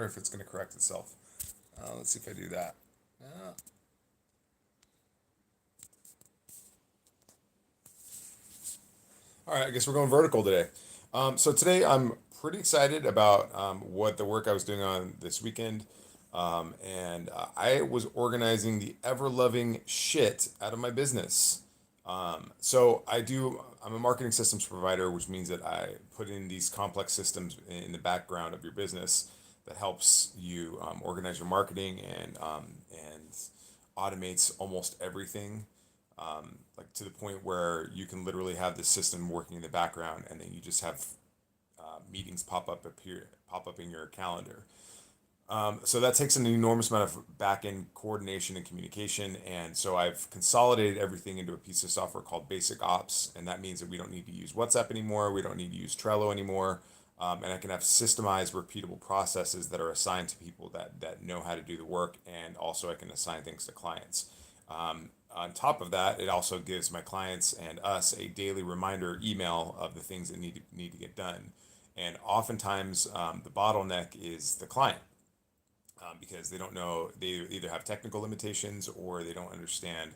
wonder if it's going to correct itself. Let's see if I do that. Uh, all right, I guess we're going vertical today. So today I'm pretty excited about what the work I was doing on this weekend. And I was organizing the ever loving shit out of my business. I'm a marketing systems provider, which means that I put in these complex systems in the background of your business that helps you organize your marketing and automates almost everything, like to the point where you can literally have the system working in the background, and then you just have meetings pop up in your calendar. So that takes an enormous amount of back end coordination and communication. And so I've consolidated everything into a piece of software called Basic Ops. And that means that we don't need to use WhatsApp anymore. We don't need to use Trello anymore. And I can have systemized, repeatable processes that are assigned to people that know how to do the work. And also, I can assign things to clients. On top of that, it also gives my clients and us a daily reminder email of the things that need to get done. And oftentimes, the bottleneck is the client, because they don't know, they either have technical limitations or they don't understand,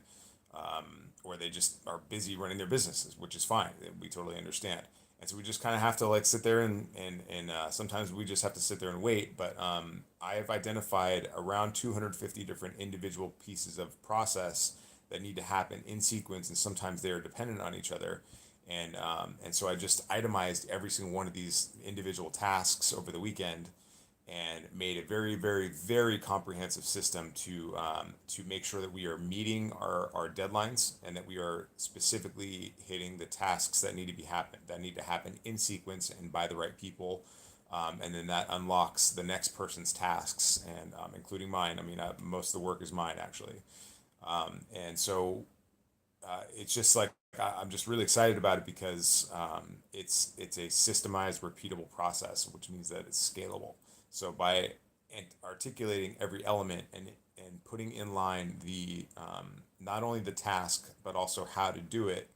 or they just are busy running their businesses, which is fine. We totally understand. And so we just kind of have to like sit there and sometimes we just have to sit there and wait. But I have identified around 250 different individual pieces of process that need to happen in sequence, and sometimes they're dependent on each other. And so I just itemized every single one of these individual tasks over the weekend and made a very, very, very comprehensive system to make sure that we are meeting our deadlines, and that we are specifically hitting the tasks that need to happen in sequence and by the right people. And then that unlocks the next person's tasks, and including mine. I mean, most of the work is mine actually. And so it's just like I'm just really excited about it because it's a systemized, repeatable process, which means that it's scalable. So by articulating every element and putting in line the not only the task but also how to do it,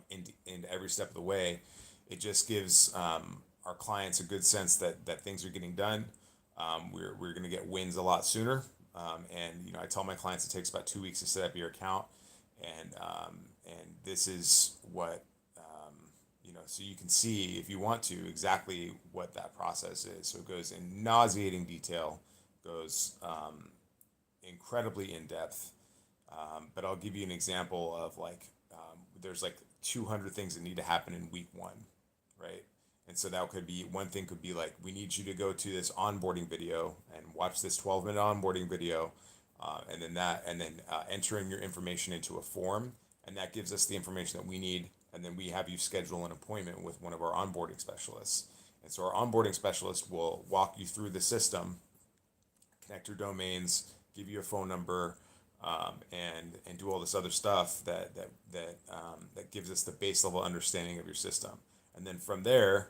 in every step of the way, it just gives our clients a good sense that things are getting done. We're going to get wins a lot sooner. And I tell my clients it takes about 2 weeks to set up your account, and this is what, so you can see, if you want to, exactly what that process is. So it goes in nauseating detail, goes incredibly in depth. But I'll give you an example of like, there's like 200 things that need to happen in week one, right? And so that could be, one thing could be like, we need you to go to this onboarding video and watch this 12-minute onboarding video, and then entering your information into a form, and that gives us the information that we need, and then we have you schedule an appointment with one of our onboarding specialists. And so our onboarding specialist will walk you through the system, connect your domains, give you a phone number, and do all this other stuff that gives us the base level understanding of your system. And then from there,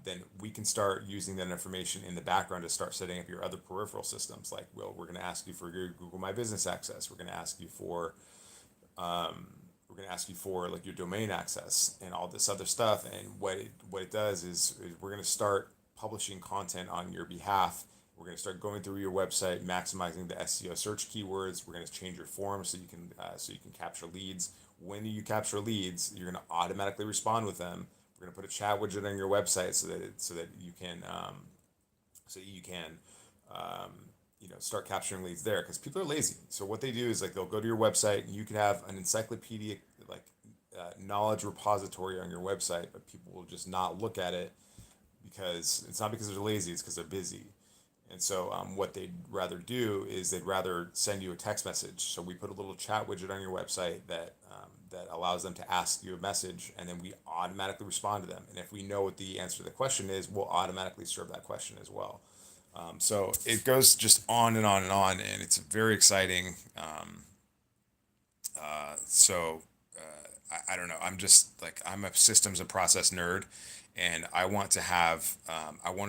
then we can start using that information in the background to start setting up your other peripheral systems. Like, well, we're going to ask you for your Google My Business access. We're going to ask you for like your domain access and all this other stuff. And what it does is we're going to start publishing content on your behalf. We're going to start going through your website, maximizing the SEO search keywords. We're going to change your form so you can capture leads. When you capture leads, you're going to automatically respond with them. We're going to put a chat widget on your website so that you can start capturing leads there, because people are lazy. So what they do is like they'll go to your website, and you can have an encyclopedia, like knowledge repository on your website, but people will just not look at it, because it's not because they're lazy, it's because they're busy. And so what they'd rather do is they'd rather send you a text message. So we put a little chat widget on your website that allows them to ask you a message, and then we automatically respond to them. And if we know what the answer to the question is, we'll automatically serve that question as well. So it goes just on and on and on, and it's very exciting. So I don't know. I'm just like, I'm a systems and process nerd, and I want to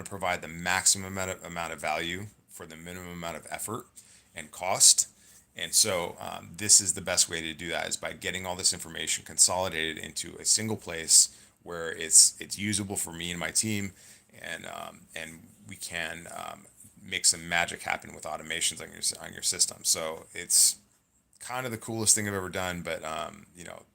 provide the maximum amount of value for the minimum amount of effort and cost. And so this is the best way to do that, is by getting all this information consolidated into a single place where it's usable for me and my team, and we can make some magic happen with automations on your system. So it's kind of the coolest thing I've ever done. But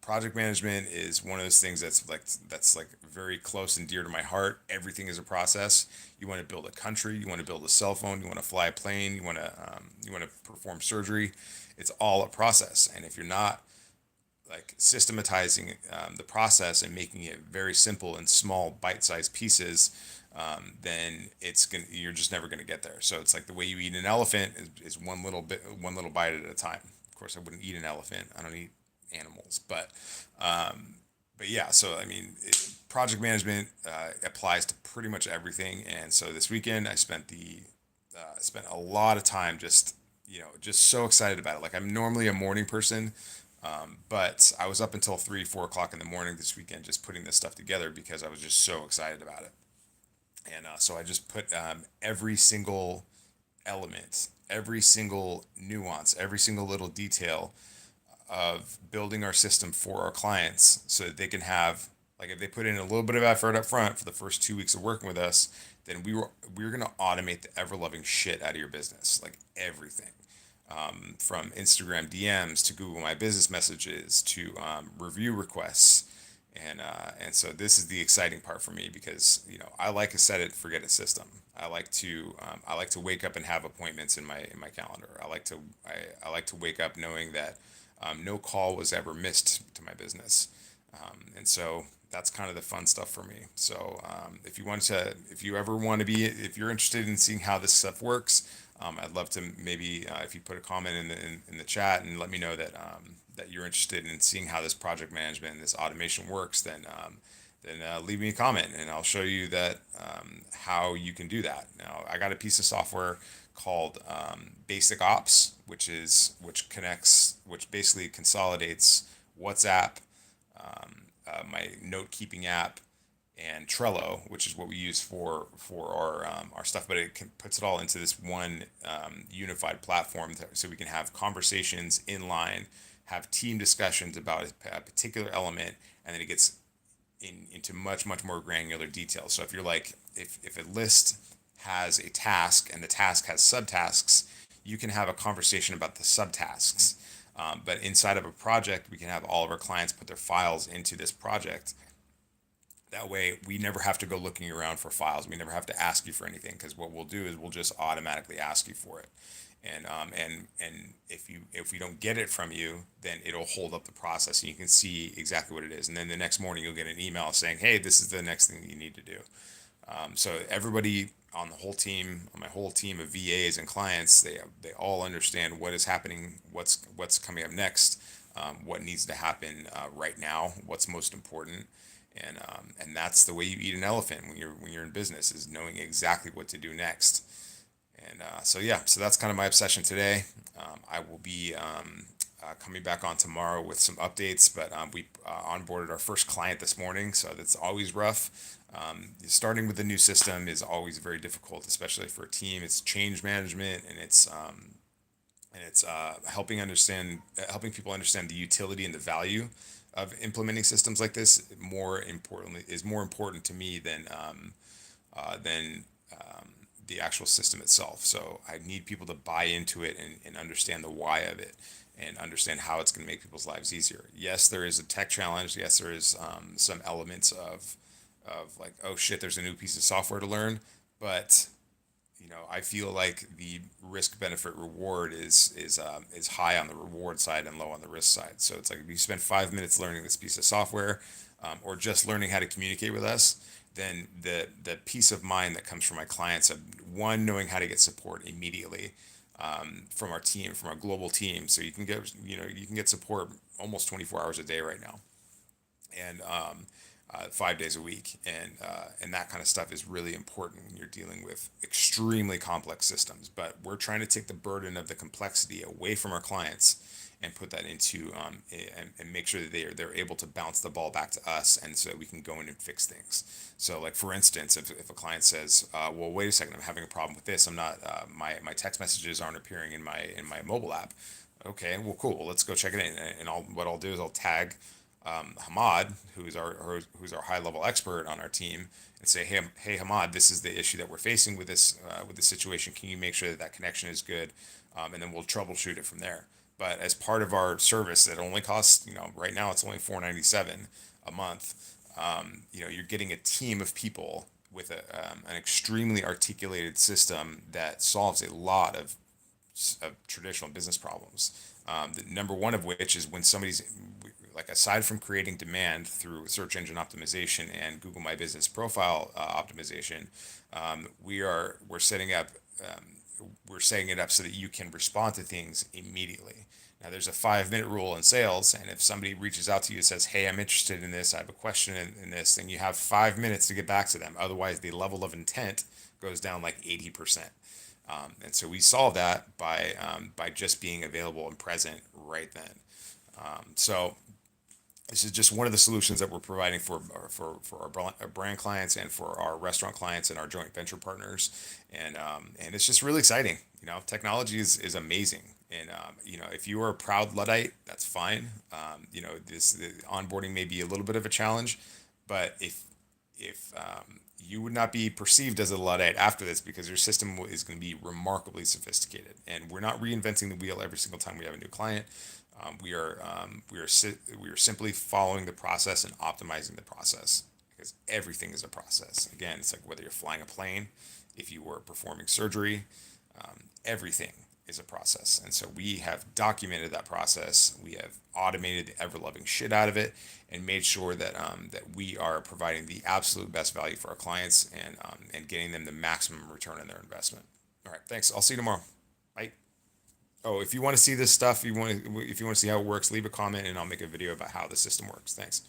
project management is one of those things that's like very close and dear to my heart. Everything is a process. You want to build a country, you want to build a cell phone, you want to fly a plane, you want to perform surgery. It's all a process, and if you're not like systematizing the process and making it very simple and small bite-sized pieces, then you're just never gonna get there. So it's like the way you eat an elephant is one little bite at a time. Of course, I wouldn't eat an elephant. I don't eat animals, but yeah. So I mean, project management applies to pretty much everything. And so this weekend, I spent a lot of time just so excited about it. Like I'm normally a morning person, but I was up until 3, 4 o'clock in the morning this weekend just putting this stuff together because I was just so excited about it. And so I just put every single element, every single nuance, every single little detail of building our system for our clients so that they can have, like, if they put in a little bit of effort up front for the first 2 weeks of working with us, then we were going to automate the ever loving shit out of your business, like everything, from Instagram DMs to Google My Business messages to review requests. And so this is the exciting part for me because I like a set it forget it system. I like to wake up and have appointments in my calendar. I like to wake up knowing that no call was ever missed to my business. And so that's kind of the fun stuff for me. So if you're interested in seeing how this stuff works, I'd love to maybe if you put a comment in the chat and let me know that you're interested in seeing how this project management and this automation works. Then leave me a comment and I'll show you that how you can do that. Now I got a piece of software called Basic Ops, which basically consolidates WhatsApp, my note keeping app, and Trello, which is what we use for our stuff. But puts it all into this one unified platform, so we can have conversations in line, have team discussions about a particular element, and then it gets into much more granular detail. So if a list has a task and the task has subtasks, you can have a conversation about the subtasks. But inside of a project, we can have all of our clients put their files into this project. That way, we never have to go looking around for files. We never have to ask you for anything because what we'll do is we'll just automatically ask you for it. And if we don't get it from you, then it'll hold up the process and you can see exactly what it is. And then the next morning you'll get an email saying, "Hey, this is the next thing that you need to do." So everybody on my whole team of VAs and clients, they all understand what is happening, what's coming up next, what needs to happen right now, what's most important. And that's the way you eat an elephant when you're in business, is knowing exactly what to do next. And so that's kind of my obsession today. I will be coming back on tomorrow with some updates, but we onboarded our first client this morning, so that's always rough. Starting with a new system is always very difficult, especially for a team. It's change management, and it's helping people understand the utility and the value of implementing systems like this. More important to me than the actual system itself. So I need people to buy into it and understand the why of it and understand how it's going to make people's lives easier. Yes, there is a tech challenge. Yes, there is some elements of like, oh shit, there's a new piece of software to learn. But I feel like the risk benefit reward is high on the reward side and low on the risk side. So it's like if you spend 5 minutes learning this piece of software, or just learning how to communicate with us, then the peace of mind that comes from my clients of one, knowing how to get support immediately from our team, from our global team. So you can get support almost 24 hours a day right now, and 5 days a week, and that kind of stuff is really important when you're dealing with extremely complex systems. But we're trying to take the burden of the complexity away from our clients and put that into and make sure that they're able to bounce the ball back to us, and so we can go in and fix things. So like for instance, if a client says, well, wait a second, I'm having a problem with this, I'm not my text messages aren't appearing in my mobile app. Okay, well, cool, let's go check it in. And what I'll do is I'll tag Hamad, who's our high level expert on our team, and say, hey Hamad, this is the issue that we're facing with this situation. Can you make sure that that connection is good? And then we'll troubleshoot it from there. But as part of our service, that only costs, right now it's only $497 a month. You're getting a team of people with an extremely articulated system that solves a lot of traditional business problems. The number one of which is when somebody's like, aside from creating demand through search engine optimization and Google My Business profile optimization, we're setting up we're setting it up so that you can respond to things immediately. Now, there's a 5 minute rule in sales, and if somebody reaches out to you and says, "Hey, I'm interested in this. I have a question in this," then you have 5 minutes to get back to them. Otherwise, the level of intent goes down like 80%. And so we solve that by just being available and present right then. So this is just one of the solutions that we're providing for our brand clients and for our restaurant clients and our joint venture partners, and it's just really exciting. Technology is amazing, and if you are a proud Luddite, that's fine. This the onboarding may be a little bit of a challenge, but if you would not be perceived as a Luddite after this, because your system is going to be remarkably sophisticated, and we're not reinventing the wheel every single time we have a new client. We are simply following the process and optimizing the process, because everything is a process. Again, it's like whether you're flying a plane, if you were performing surgery, everything is a process. And so we have documented that process. We have automated the ever loving shit out of it, and made sure that we are providing the absolute best value for our clients, and getting them the maximum return on their investment. All right, thanks. I'll see you tomorrow. Bye. Oh, if you want to see this stuff, if you want to see how it works, leave a comment and I'll make a video about how the system works. Thanks.